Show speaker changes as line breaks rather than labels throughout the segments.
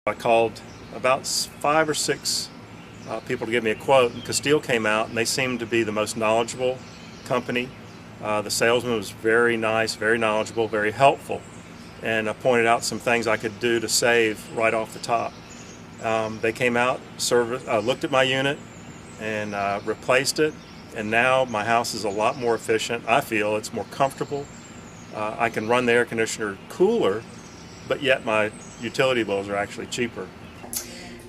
I called about 5 or 6 people to give me a quote, and Casteel came out, and they seemed to be the most knowledgeable company. The salesman was very nice, very knowledgeable, very helpful, and I pointed out some things I could do to save right off the top. They came out, looked at my unit, and replaced it, and now my house is a lot more efficient. I feel it's more comfortable. I can run the air conditioner cooler, but yet my utility bills are actually cheaper.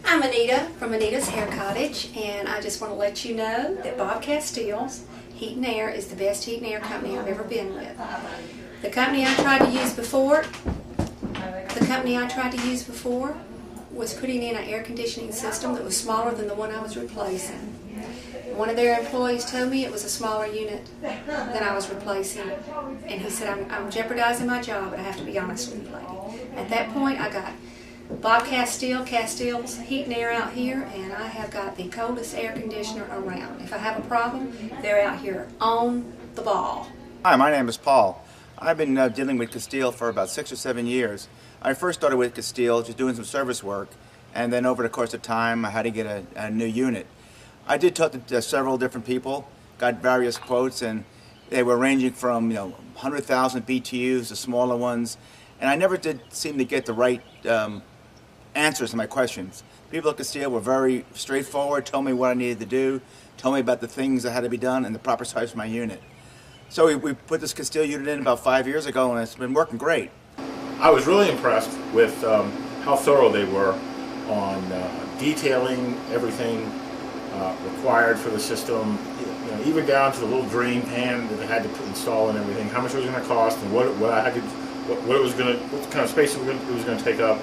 I'm Anita from Anita's Hair Cottage, and I just want to let you know that Bob Casteel's Heat and Air is the best heat and air company I've ever been with. The company I tried to use before was putting in an air conditioning system that was smaller than the one I was replacing. One of their employees told me it was a smaller unit than I was replacing, and he said, I'm jeopardizing my job, but I have to be honest with you, lady. At that point, I got Bob Casteel's Heat and Air out here, and I have got the coldest air conditioner around. If I have a problem, they're out here on the ball.
Hi, my name is Paul. I've been dealing with Casteel for about 6 or 7 years. I first started with Casteel just doing some service work, and then over the course of time I had to get a new unit. I did talk to several different people, got various quotes, and they were ranging from 100,000 BTUs to smaller ones, and I never did seem to get the right answers to my questions. People at Casteel were very straightforward, told me what I needed to do, told me about the things that had to be done and the proper size for my unit. So we put this Casteel unit in about 5 years ago, and it's been working great.
I was really impressed with how thorough they were on detailing everything required for the system, even down to the little drain pan that they had to install and everything, how much it was going to cost, and what kind of space it was going to take up.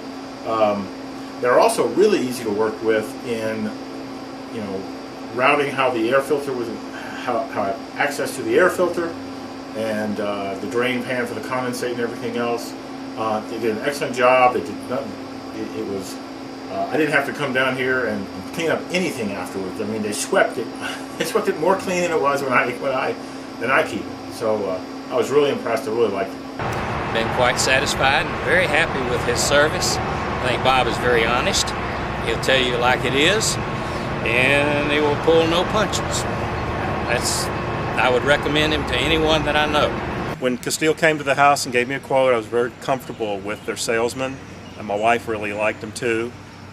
They're also really easy to work with in, routing how the air filter was, how access to the air filter, and the drain pan for the condensate and everything else. They did an excellent job. They did nothing. It was. I didn't have to come down here and clean up anything afterwards. I mean, they swept it. They swept it more clean than it was than I keep it. So I was really impressed. I really liked it.
Been quite satisfied and very happy with his service. I think Bob is very honest. He'll tell you like it is, and he will pull no punches. I would recommend him to anyone that I know.
When Casteel came to the house and gave me a quote, I was very comfortable with their salesman, and my wife really liked him too.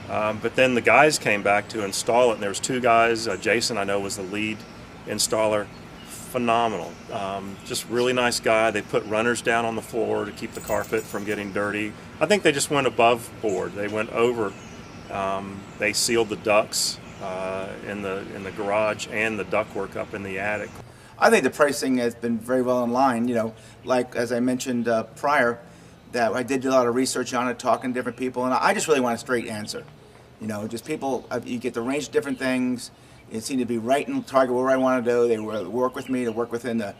But then the guys came back to install it, and there was 2 guys. Jason, I know, was the lead installer. Phenomenal. Just really nice guy. They put runners down on the floor to keep the carpet from getting dirty. I think they just went above board. They went over. They sealed the ducts in the garage and the ductwork up in the attic.
I think the pricing has been very well in line. Like as I mentioned prior, that I did do a lot of research on it, talking to different people, and I just really want a straight answer. Just people, you get the range of different things. It seemed to be right in target where I want to do. They were work with me to work within the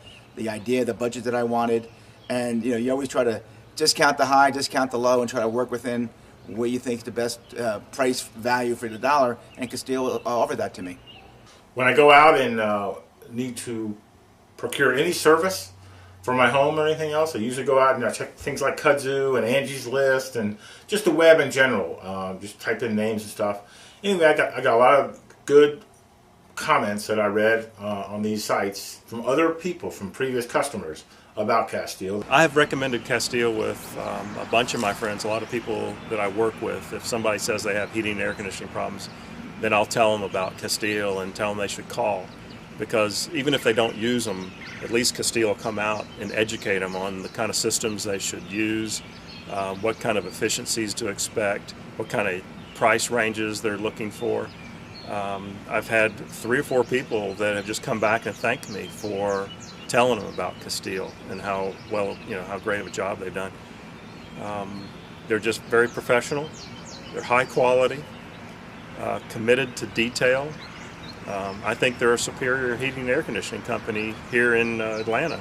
idea, the budget that I wanted. And you always try to discount the high, discount the low, and try to work within what you think is the best price value for the dollar. And Casteel offered that to me.
When I go out and need to procure any service for my home or anything else, I usually go out and I check things like Kudzu and Angie's List and just the web in general. Just type in names and stuff. Anyway, I got a lot of good comments that I read on these sites from other people, from previous customers, about Casteel.
I have recommended Casteel with a bunch of my friends, a lot of people that I work with. If somebody says they have heating and air conditioning problems, then I'll tell them about Casteel and tell them they should call. Because even if they don't use them, at least Casteel will come out and educate them on the kind of systems they should use, what kind of efficiencies to expect, what kind of price ranges they're looking for. I've had 3 or 4 people that have just come back and thanked me for telling them about Casteel and how how great of a job they've done. They're just very professional. They're high quality, committed to detail. I think they're a superior heating and air conditioning company here in Atlanta.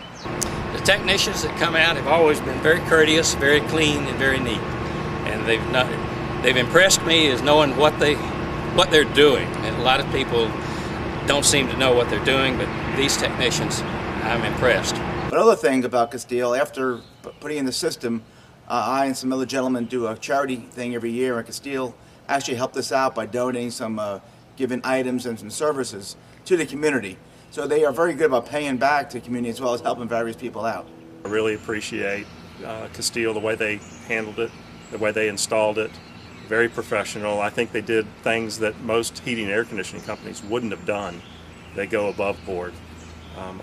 The technicians that come out have always been very courteous, very clean, and very neat. And they've impressed me as knowing what they're doing. And a lot of people don't seem to know what they're doing, but these technicians, I'm impressed.
But other things about Casteel, after putting in the system, I and some other gentlemen do a charity thing every year, and Casteel actually helped us out by donating some given items and some services to the community. So they are very good about paying back to the community as well as helping various people out.
I really appreciate Casteel, the way they handled it, the way they installed it. Very professional. I think they did things that most heating and air conditioning companies wouldn't have done. They go above board.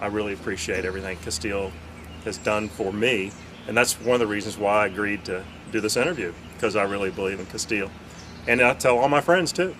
I really appreciate everything Casteel has done for me, and that's one of the reasons why I agreed to do this interview, because I really believe in Casteel. And I tell all my friends too.